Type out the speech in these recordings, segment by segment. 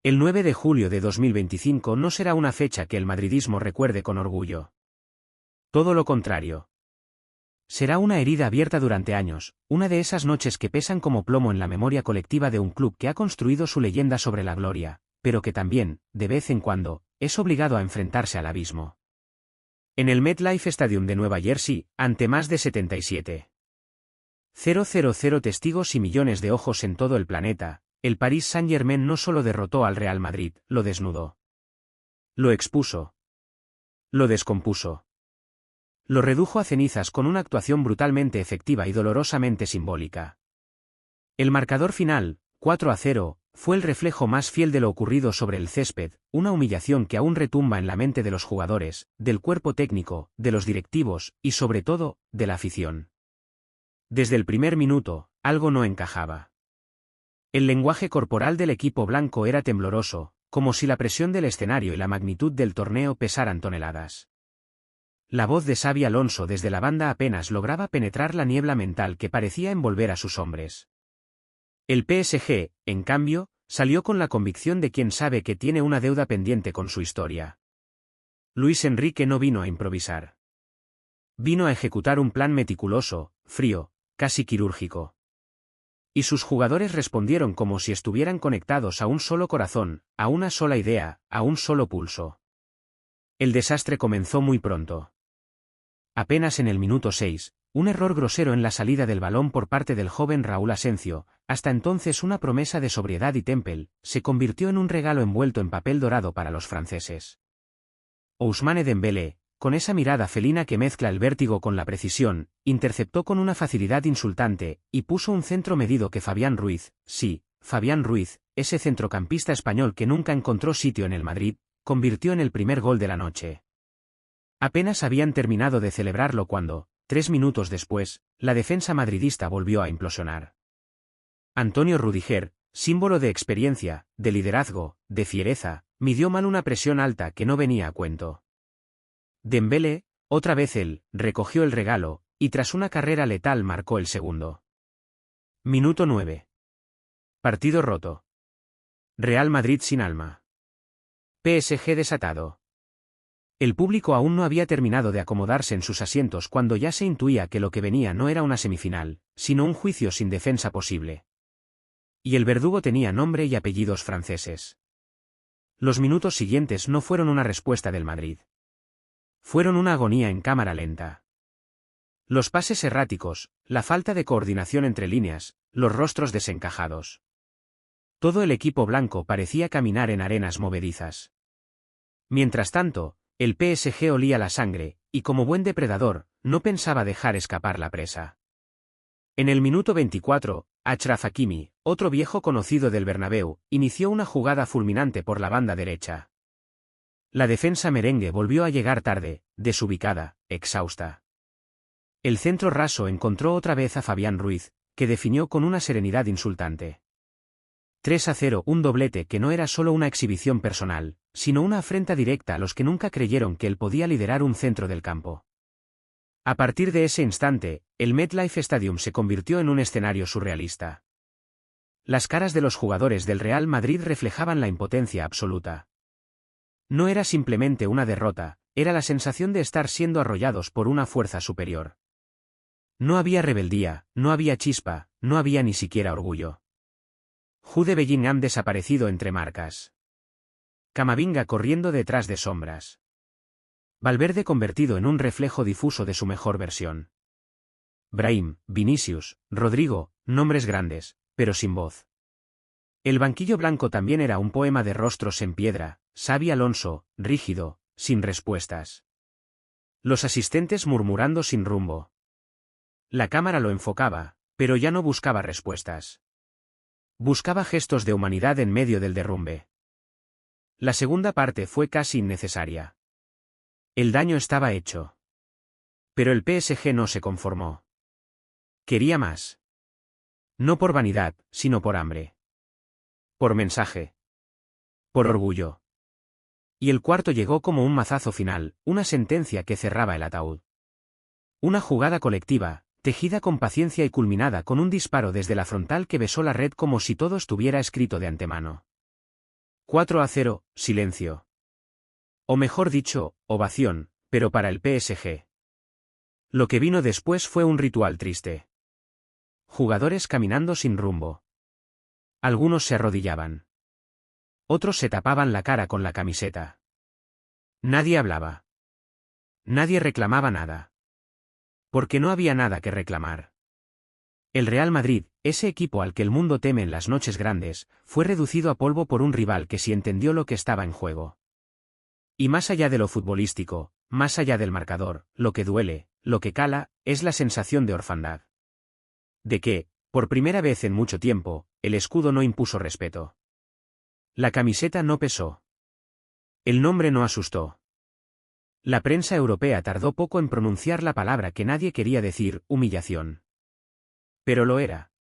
El 9 de julio de 2025 no será una fecha que el madridismo recuerde con orgullo. Todo lo contrario. Será una herida abierta durante años, una de esas noches que pesan como plomo en la memoria colectiva de un club que ha construido su leyenda sobre la gloria, pero que también, de vez en cuando, es obligado a enfrentarse al abismo. En el MetLife Stadium de Nueva Jersey, ante más de 77,000 testigos y millones de ojos en todo el planeta, el Paris Saint-Germain no solo derrotó al Real Madrid, lo desnudó. Lo expuso. Lo descompuso. Lo redujo a cenizas con una actuación brutalmente efectiva y dolorosamente simbólica. El marcador final, 4-0, fue el reflejo más fiel de lo ocurrido sobre el césped, una humillación que aún retumba en la mente de los jugadores, del cuerpo técnico, de los directivos, y sobre todo, de la afición. Desde el primer minuto, algo no encajaba. El lenguaje corporal del equipo blanco era tembloroso, como si la presión del escenario y la magnitud del torneo pesaran toneladas. La voz de Xabi Alonso desde la banda apenas lograba penetrar la niebla mental que parecía envolver a sus hombres. El PSG, en cambio, salió con la convicción de quien sabe que tiene una deuda pendiente con su historia. Luis Enrique no vino a improvisar. Vino a ejecutar un plan meticuloso, frío, casi quirúrgico. Y sus jugadores respondieron como si estuvieran conectados a un solo corazón, a una sola idea, a un solo pulso. El desastre comenzó muy pronto. Apenas en el minuto 6, un error grosero en la salida del balón por parte del joven Raúl Asencio, hasta entonces una promesa de sobriedad y temple, se convirtió en un regalo envuelto en papel dorado para los franceses. Ousmane Dembélé, con esa mirada felina que mezcla el vértigo con la precisión, interceptó con una facilidad insultante, y puso un centro medido que Fabián Ruiz, sí, Fabián Ruiz, ese centrocampista español que nunca encontró sitio en el Madrid, convirtió en el primer gol de la noche. Apenas habían terminado de celebrarlo cuando, 3 minutos después, la defensa madridista volvió a implosionar. Antonio Rudiger, símbolo de experiencia, de liderazgo, de fiereza, midió mal una presión alta que no venía a cuento. Dembélé, otra vez él, recogió el regalo, y tras una carrera letal marcó el segundo. Minuto 9. Partido roto. Real Madrid sin alma. PSG desatado. El público aún no había terminado de acomodarse en sus asientos cuando ya se intuía que lo que venía no era una semifinal, sino un juicio sin defensa posible. Y el verdugo tenía nombre y apellidos franceses. Los minutos siguientes no fueron una respuesta del Madrid. Fueron una agonía en cámara lenta. Los pases erráticos, la falta de coordinación entre líneas, los rostros desencajados. Todo el equipo blanco parecía caminar en arenas movedizas. Mientras tanto, el PSG olía la sangre, y como buen depredador, no pensaba dejar escapar la presa. En el minuto 24, Achraf Hakimi, otro viejo conocido del Bernabéu, inició una jugada fulminante por la banda derecha. La defensa merengue volvió a llegar tarde, desubicada, exhausta. El centro raso encontró otra vez a Fabián Ruiz, que definió con una serenidad insultante. 3-0, un doblete que no era solo una exhibición personal, sino una afrenta directa a los que nunca creyeron que él podía liderar un centro del campo. A partir de ese instante, el MetLife Stadium se convirtió en un escenario surrealista. Las caras de los jugadores del Real Madrid reflejaban la impotencia absoluta. No era simplemente una derrota, era la sensación de estar siendo arrollados por una fuerza superior. No había rebeldía, no había chispa, no había ni siquiera orgullo. Jude Bellingham desaparecido entre marcas. Camavinga corriendo detrás de sombras. Valverde convertido en un reflejo difuso de su mejor versión. Brahim, Vinicius, Rodrigo, nombres grandes, pero sin voz. El banquillo blanco también era un poema de rostros en piedra, Xabi Alonso, rígido, sin respuestas. Los asistentes murmurando sin rumbo. La cámara lo enfocaba, pero ya no buscaba respuestas. Buscaba gestos de humanidad en medio del derrumbe. La segunda parte fue casi innecesaria. El daño estaba hecho. Pero el PSG no se conformó. Quería más. No por vanidad, sino por hambre. Por mensaje. Por orgullo. Y el cuarto llegó como un mazazo final, una sentencia que cerraba el ataúd. Una jugada colectiva, tejida con paciencia y culminada con un disparo desde la frontal que besó la red como si todo estuviera escrito de antemano. 4-0, silencio. O mejor dicho, ovación, pero para el PSG. Lo que vino después fue un ritual triste. Jugadores caminando sin rumbo. Algunos se arrodillaban. Otros se tapaban la cara con la camiseta. Nadie hablaba. Nadie reclamaba nada. Porque no había nada que reclamar. El Real Madrid, ese equipo al que el mundo teme en las noches grandes, fue reducido a polvo por un rival que sí entendió lo que estaba en juego. Y más allá de lo futbolístico, más allá del marcador, lo que duele, lo que cala, es la sensación de orfandad. De que, por primera vez en mucho tiempo, el escudo no impuso respeto. La camiseta no pesó. El nombre no asustó. La prensa europea tardó poco en pronunciar la palabra que nadie quería decir, humillación. Pero lo era.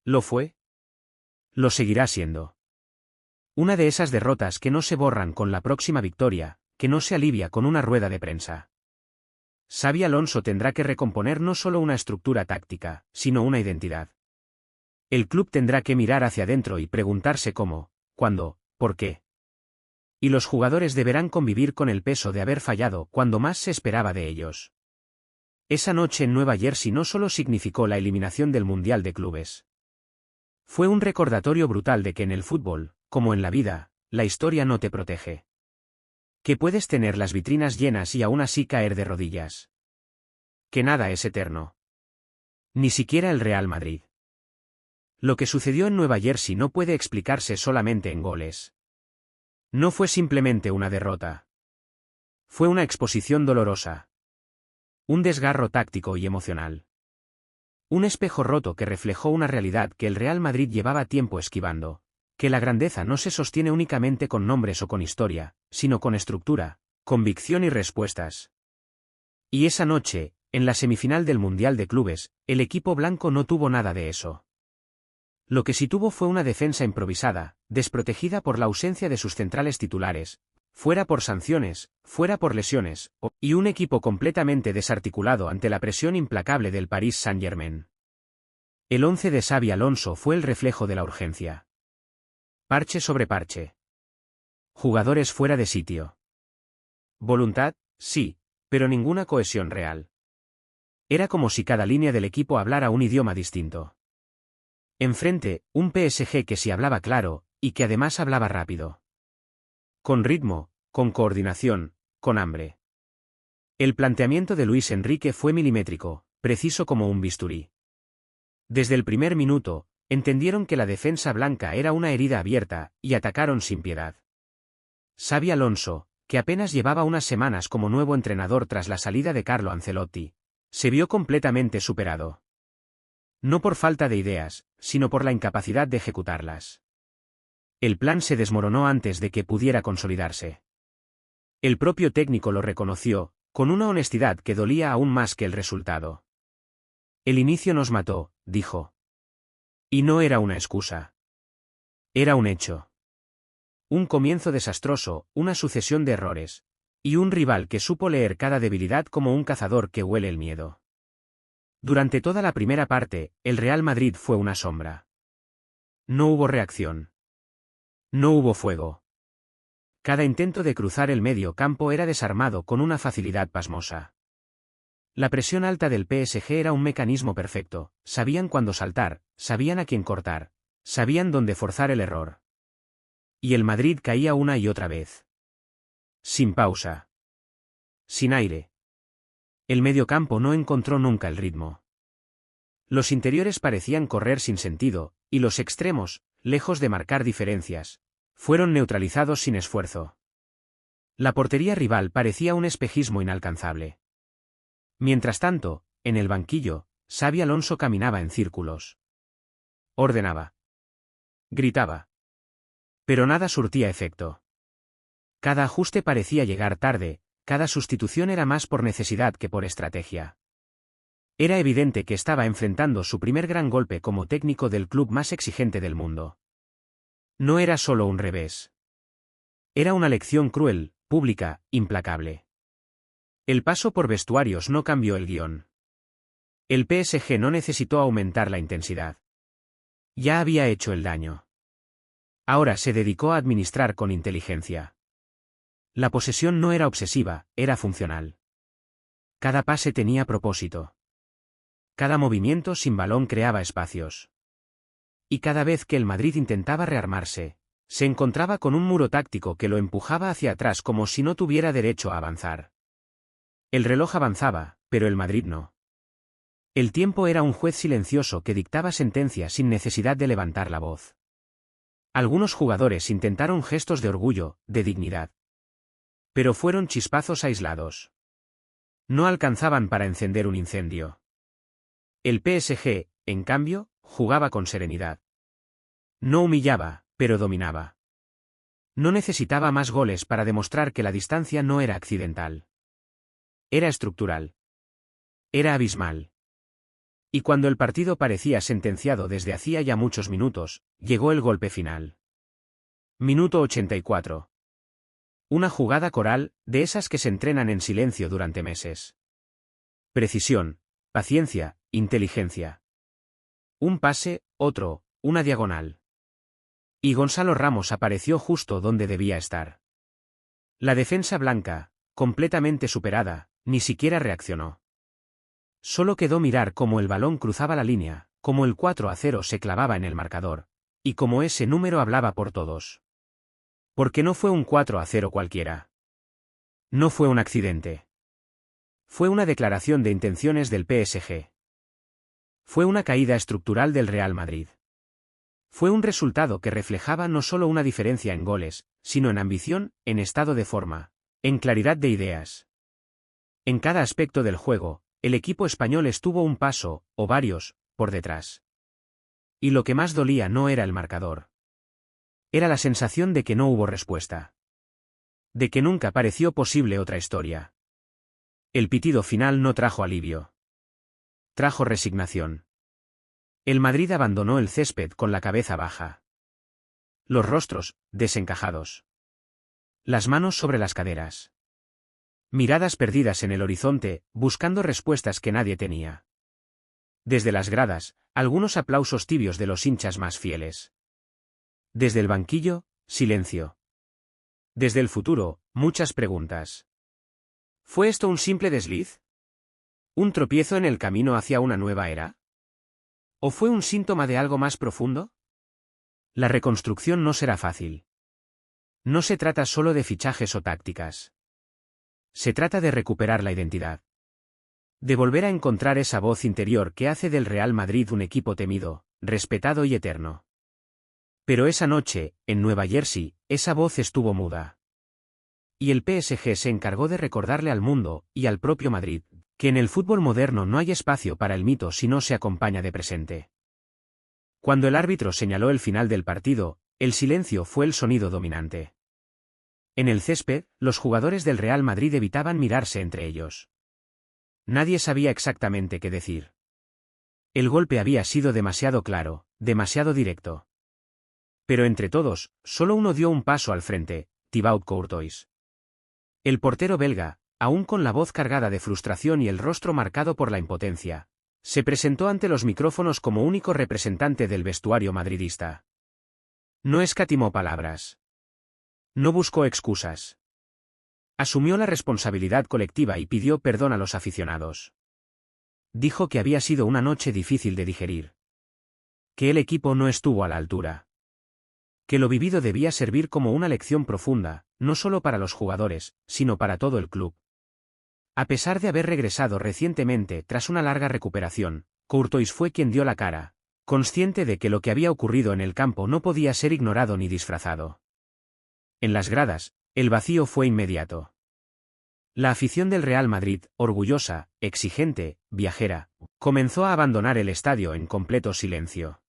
¿Lo fue? Lo seguirá siendo. Una de esas derrotas que no se borran con la próxima victoria, que no se alivia con una rueda de prensa. Xabi Alonso tendrá que recomponer no solo una estructura táctica, sino una identidad. El club tendrá que mirar hacia adentro y preguntarse cómo, cuándo, por qué. Y los jugadores deberán convivir con el peso de haber fallado cuando más se esperaba de ellos. Esa noche en Nueva Jersey no solo significó la eliminación del Mundial de Clubes. Fue un recordatorio brutal de que en el fútbol, como en la vida, la historia no te protege. Que puedes tener las vitrinas llenas y aún así caer de rodillas. Que nada es eterno. Ni siquiera el Real Madrid. Lo que sucedió en Nueva Jersey no puede explicarse solamente en goles. No fue simplemente una derrota. Fue una exposición dolorosa. Un desgarro táctico y emocional. Un espejo roto que reflejó una realidad que el Real Madrid llevaba tiempo esquivando. Que la grandeza no se sostiene únicamente con nombres o con historia, sino con estructura, convicción y respuestas. Y esa noche, en la semifinal del Mundial de Clubes, el equipo blanco no tuvo nada de eso. Lo que sí tuvo fue una defensa improvisada, desprotegida por la ausencia de sus centrales titulares, fuera por sanciones, fuera por lesiones, y un equipo completamente desarticulado ante la presión implacable del Paris Saint-Germain. El 11 de Xabi Alonso fue el reflejo de la urgencia. Parche sobre parche. Jugadores fuera de sitio. Voluntad, sí, pero ninguna cohesión real. Era como si cada línea del equipo hablara un idioma distinto. Enfrente, un PSG que sí hablaba claro, y que además hablaba rápido. Con ritmo, con coordinación, con hambre. El planteamiento de Luis Enrique fue milimétrico, preciso como un bisturí. Desde el primer minuto, entendieron que la defensa blanca era una herida abierta, y atacaron sin piedad. Xabi Alonso, que apenas llevaba unas semanas como nuevo entrenador tras la salida de Carlo Ancelotti, se vio completamente superado. No por falta de ideas, sino por la incapacidad de ejecutarlas. El plan se desmoronó antes de que pudiera consolidarse. El propio técnico lo reconoció, con una honestidad que dolía aún más que el resultado. El inicio nos mató, dijo. Y no era una excusa. Era un hecho. Un comienzo desastroso, una sucesión de errores. Y un rival que supo leer cada debilidad como un cazador que huele el miedo. Durante toda la primera parte, el Real Madrid fue una sombra. No hubo reacción. No hubo fuego. Cada intento de cruzar el medio campo era desarmado con una facilidad pasmosa. La presión alta del PSG era un mecanismo perfecto, sabían cuándo saltar, sabían a quién cortar, sabían dónde forzar el error. Y el Madrid caía una y otra vez. Sin pausa. Sin aire. El mediocampo no encontró nunca el ritmo. Los interiores parecían correr sin sentido, y los extremos, lejos de marcar diferencias, fueron neutralizados sin esfuerzo. La portería rival parecía un espejismo inalcanzable. Mientras tanto, en el banquillo, Xabi Alonso caminaba en círculos. Ordenaba. Gritaba. Pero nada surtía efecto. Cada ajuste parecía llegar tarde, cada sustitución era más por necesidad que por estrategia. Era evidente que estaba enfrentando su primer gran golpe como técnico del club más exigente del mundo. No era solo un revés. Era una lección cruel, pública, implacable. El paso por vestuarios no cambió el guión. El PSG no necesitó aumentar la intensidad. Ya había hecho el daño. Ahora se dedicó a administrar con inteligencia. La posesión no era obsesiva, era funcional. Cada pase tenía propósito. Cada movimiento sin balón creaba espacios. Y cada vez que el Madrid intentaba rearmarse, se encontraba con un muro táctico que lo empujaba hacia atrás como si no tuviera derecho a avanzar. El reloj avanzaba, pero el Madrid no. El tiempo era un juez silencioso que dictaba sentencia sin necesidad de levantar la voz. Algunos jugadores intentaron gestos de orgullo, de dignidad. Pero fueron chispazos aislados. No alcanzaban para encender un incendio. El PSG, en cambio, jugaba con serenidad. No humillaba, pero dominaba. No necesitaba más goles para demostrar que la distancia no era accidental. Era estructural. Era abismal. Y cuando el partido parecía sentenciado desde hacía ya muchos minutos, llegó el golpe final. Minuto 84. Una jugada coral, de esas que se entrenan en silencio durante meses. Precisión, paciencia, inteligencia. Un pase, otro, una diagonal. Y Gonzalo Ramos apareció justo donde debía estar. La defensa blanca, completamente superada, ni siquiera reaccionó. Solo quedó mirar cómo el balón cruzaba la línea, cómo el 4-0 se clavaba en el marcador, y cómo ese número hablaba por todos. Porque no fue un 4-0 cualquiera. No fue un accidente. Fue una declaración de intenciones del PSG. Fue una caída estructural del Real Madrid. Fue un resultado que reflejaba no solo una diferencia en goles, sino en ambición, en estado de forma, en claridad de ideas. En cada aspecto del juego, el equipo español estuvo un paso, o varios, por detrás. Y lo que más dolía no era el marcador. Era la sensación de que no hubo respuesta. De que nunca pareció posible otra historia. El pitido final no trajo alivio. Trajo resignación. El Madrid abandonó el césped con la cabeza baja. Los rostros, desencajados. Las manos sobre las caderas. Miradas perdidas en el horizonte, buscando respuestas que nadie tenía. Desde las gradas, algunos aplausos tibios de los hinchas más fieles. Desde el banquillo, silencio. Desde el futuro, muchas preguntas. ¿Fue esto un simple desliz? ¿Un tropiezo en el camino hacia una nueva era? ¿O fue un síntoma de algo más profundo? La reconstrucción no será fácil. No se trata solo de fichajes o tácticas. Se trata de recuperar la identidad. De volver a encontrar esa voz interior que hace del Real Madrid un equipo temido, respetado y eterno. Pero esa noche, en Nueva Jersey, esa voz estuvo muda. Y el PSG se encargó de recordarle al mundo, y al propio Madrid, que en el fútbol moderno no hay espacio para el mito si no se acompaña de presente. Cuando el árbitro señaló el final del partido, el silencio fue el sonido dominante. En el césped, los jugadores del Real Madrid evitaban mirarse entre ellos. Nadie sabía exactamente qué decir. El golpe había sido demasiado claro, demasiado directo. Pero entre todos, solo uno dio un paso al frente, Thibaut Courtois. El portero belga, aún con la voz cargada de frustración y el rostro marcado por la impotencia, se presentó ante los micrófonos como único representante del vestuario madridista. No escatimó palabras. No buscó excusas. Asumió la responsabilidad colectiva y pidió perdón a los aficionados. Dijo que había sido una noche difícil de digerir. Que el equipo no estuvo a la altura. Que lo vivido debía servir como una lección profunda, no solo para los jugadores, sino para todo el club. A pesar de haber regresado recientemente tras una larga recuperación, Courtois fue quien dio la cara, consciente de que lo que había ocurrido en el campo no podía ser ignorado ni disfrazado. En las gradas, el vacío fue inmediato. La afición del Real Madrid, orgullosa, exigente, viajera, comenzó a abandonar el estadio en completo silencio.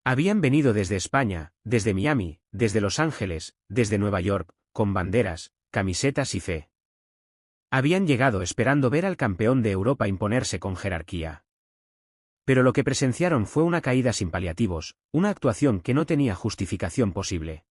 Habían venido desde España, desde Miami, desde Los Ángeles, desde Nueva York, con banderas, camisetas y fe. Habían llegado esperando ver al campeón de Europa imponerse con jerarquía. Pero lo que presenciaron fue una caída sin paliativos, una actuación que no tenía justificación posible.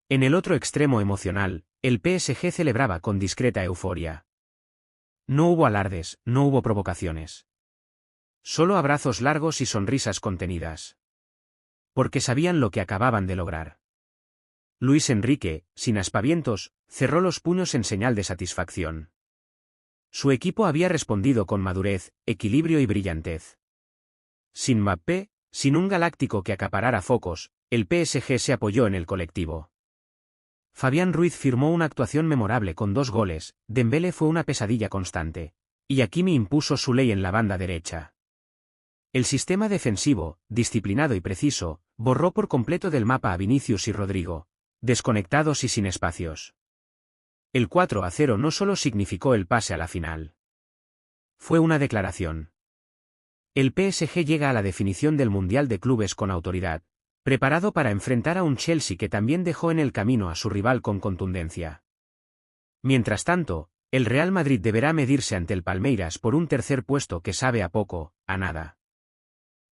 En el otro extremo emocional, el PSG celebraba con discreta euforia. No hubo alardes, no hubo provocaciones. Solo abrazos largos y sonrisas contenidas. Porque sabían lo que acababan de lograr. Luis Enrique, sin aspavientos, cerró los puños en señal de satisfacción. Su equipo había respondido con madurez, equilibrio y brillantez. Sin Mbappé, sin un galáctico que acaparara focos, el PSG se apoyó en el colectivo. Fabián Ruiz firmó una actuación memorable con 2 goles, Dembélé fue una pesadilla constante, y Hakimi impuso su ley en la banda derecha. El sistema defensivo, disciplinado y preciso, borró por completo del mapa a Vinicius y Rodrigo, desconectados y sin espacios. El 4-0 no solo significó el pase a la final. Fue una declaración. El PSG llega a la definición del Mundial de Clubes con autoridad, preparado para enfrentar a un Chelsea que también dejó en el camino a su rival con contundencia. Mientras tanto, el Real Madrid deberá medirse ante el Palmeiras por un tercer puesto que sabe a poco, a nada.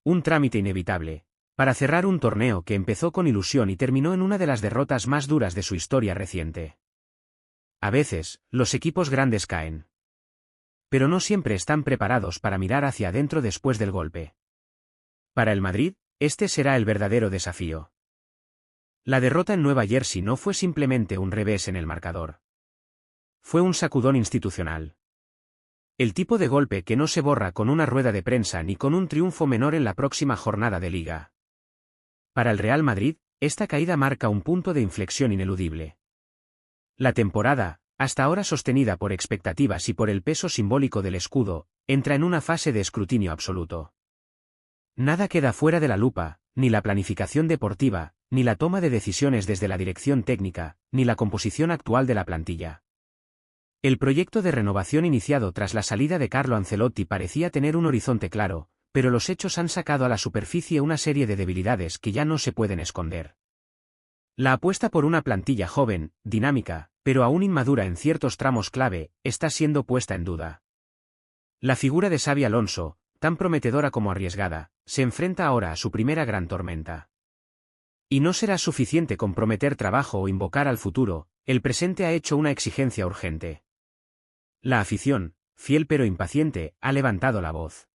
Un trámite inevitable, para cerrar un torneo que empezó con ilusión y terminó en una de las derrotas más duras de su historia reciente. A veces, los equipos grandes caen. Pero no siempre están preparados para mirar hacia adentro después del golpe. Para el Madrid, este será el verdadero desafío. La derrota en Nueva Jersey no fue simplemente un revés en el marcador. Fue un sacudón institucional. El tipo de golpe que no se borra con una rueda de prensa ni con un triunfo menor en la próxima jornada de liga. Para el Real Madrid, esta caída marca un punto de inflexión ineludible. La temporada, hasta ahora sostenida por expectativas y por el peso simbólico del escudo, entra en una fase de escrutinio absoluto. Nada queda fuera de la lupa, ni la planificación deportiva, ni la toma de decisiones desde la dirección técnica, ni la composición actual de la plantilla. El proyecto de renovación iniciado tras la salida de Carlo Ancelotti parecía tener un horizonte claro, pero los hechos han sacado a la superficie una serie de debilidades que ya no se pueden esconder. La apuesta por una plantilla joven, dinámica, pero aún inmadura en ciertos tramos clave, está siendo puesta en duda. La figura de Xabi Alonso, tan prometedora como arriesgada, se enfrenta ahora a su primera gran tormenta. Y no será suficiente con prometer trabajo o invocar al futuro, el presente ha hecho una exigencia urgente. La afición, fiel pero impaciente, ha levantado la voz.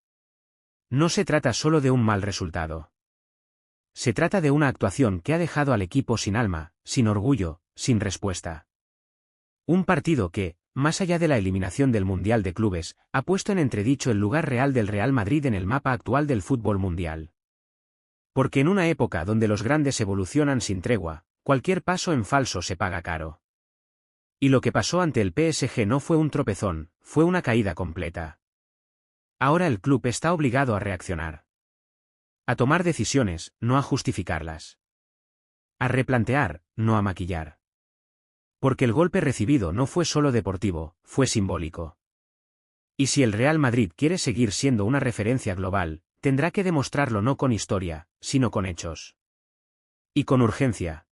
No se trata solo de un mal resultado. Se trata de una actuación que ha dejado al equipo sin alma, sin orgullo, sin respuesta. Un partido que, más allá de la eliminación del Mundial de Clubes, ha puesto en entredicho el lugar real del Real Madrid en el mapa actual del fútbol mundial. Porque en una época donde los grandes evolucionan sin tregua, cualquier paso en falso se paga caro. Y lo que pasó ante el PSG no fue un tropezón, fue una caída completa. Ahora el club está obligado a reaccionar. A tomar decisiones, no a justificarlas. A replantear, no a maquillar. Porque el golpe recibido no fue solo deportivo, fue simbólico. Y si el Real Madrid quiere seguir siendo una referencia global, tendrá que demostrarlo no con historia, sino con hechos. Y con urgencia.